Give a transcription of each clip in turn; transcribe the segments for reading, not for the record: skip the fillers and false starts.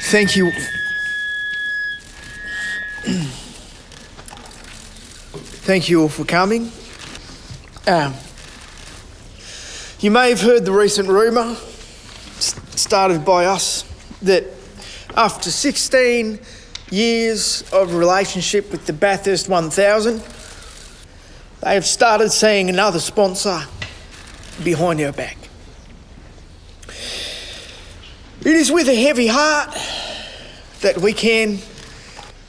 Thank you. Thank you all for coming. You may have heard the recent rumour, started by us, that after 16 years of relationship with the Bathurst 1000, they have started seeing another sponsor behind our back. It is with a heavy heart that we can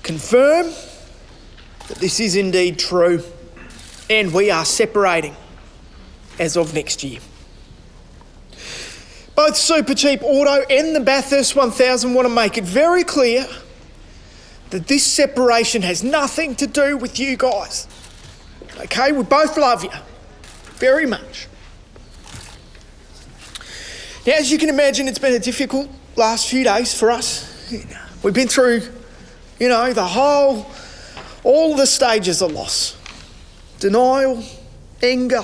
confirm that this is indeed true, and we are separating as of next year. Both Supercheap Auto and the Bathurst 1000 want to make it very clear that this separation has nothing to do with you guys. Okay, we both love you very much. Now, as you can imagine, it's been a difficult last few days for us. We've been through, all the stages of loss. Denial, anger,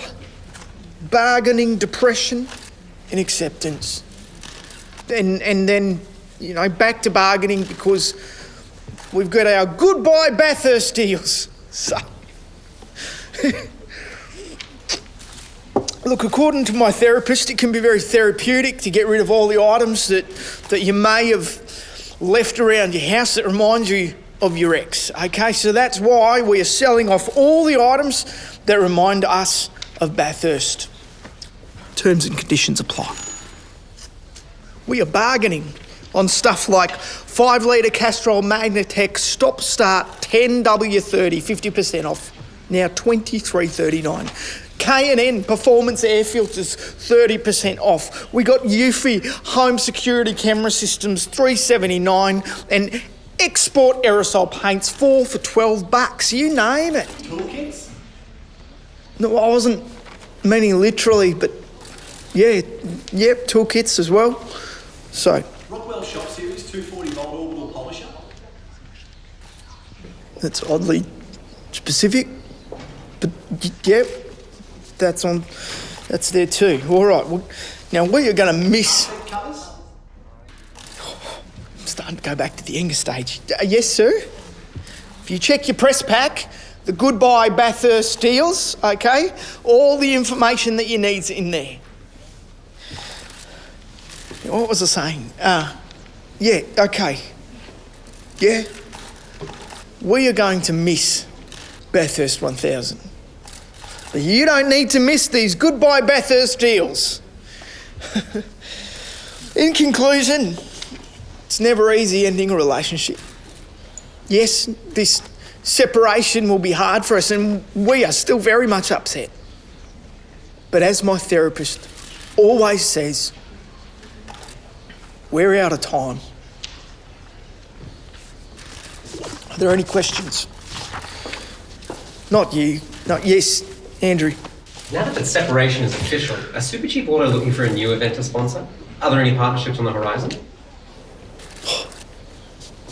bargaining, depression, and acceptance. And then, back to bargaining because we've got our Goodbuy Bathurst deals. So, look, according to my therapist, it can be very therapeutic to get rid of all the items that you may have left around your house that remind you of your ex. Okay, so that's why we are selling off all the items that remind us of Bathurst. Terms and conditions apply. We are bargaining on stuff like 5 litre Castrol Magnatec Stop Start 10W30, 50% off, now $23.39. K&N Performance Air Filters, 30% off. We got Eufy Home Security Camera Systems, $3.79, and Export Aerosol Paints, 4 for $12. You name it. Toolkits? No, I wasn't meaning literally, but yep, toolkits as well. So. Rockwell Shop Series 240 volt orbital polisher. That's oddly specific, but yep, that's there too. All right. Well, now we are going to miss. Covers? I'm starting to go back to the anger stage. Yes, sir. If you check your press pack, the Goodbuy Bathurst deals, okay, all the information that you need's in there. What was I saying? Yeah, okay. Yeah. We are going to miss Bathurst 1000. But you don't need to miss these Goodbuy Bathurst deals. In conclusion, it's never easy ending a relationship. Yes, this separation will be hard for us and we are still very much upset. But as my therapist always says, we're out of time. Are there any questions? Not you. No, yes, Andrew. Now that the separation is official, are Supercheap Auto looking for a new event to sponsor? Are there any partnerships on the horizon?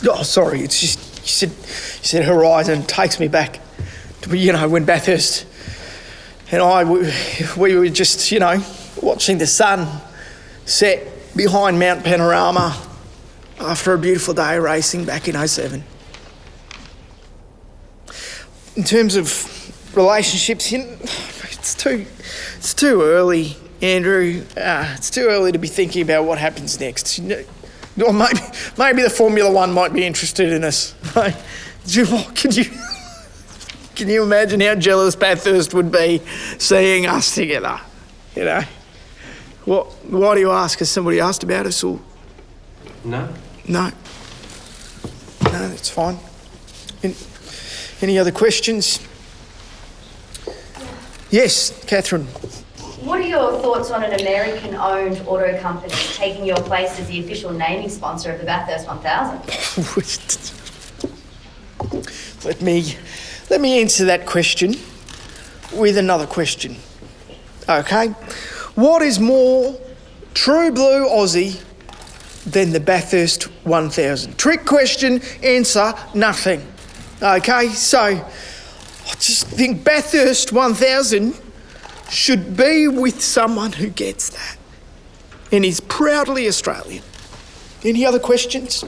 Oh, sorry, it's just, you said horizon, takes me back to, when Bathurst and we were just, watching the sun set behind Mount Panorama after a beautiful day of racing back in 07. In terms of relationships, it's too early, Andrew. It's too early to be thinking about what happens next. Or maybe the Formula One might be interested in us. Can you imagine how jealous Bathurst would be seeing us together? Why do you ask? Has somebody asked about us or? No. No, it's fine. Any other questions? Yes, Catherine. What are your thoughts on an American-owned auto company taking your place as the official naming sponsor of the Bathurst 1000? Let me answer that question with another question. Okay? What is more true blue Aussie than the Bathurst 1000? Trick question, answer, nothing. Okay? So, I just think Bathurst 1000 should be with someone who gets that and is proudly Australian. Any other questions?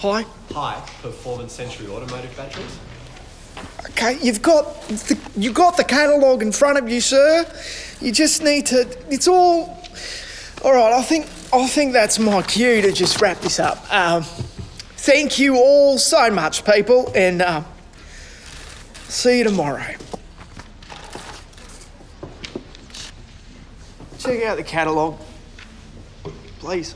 Hi. High performance Century automotive batteries. Okay, you've got the catalogue in front of you, sir. You just need to. It's all right. I think that's my cue to just wrap this up. Thank you all so much, people, and see you tomorrow. Check out the catalogue, please.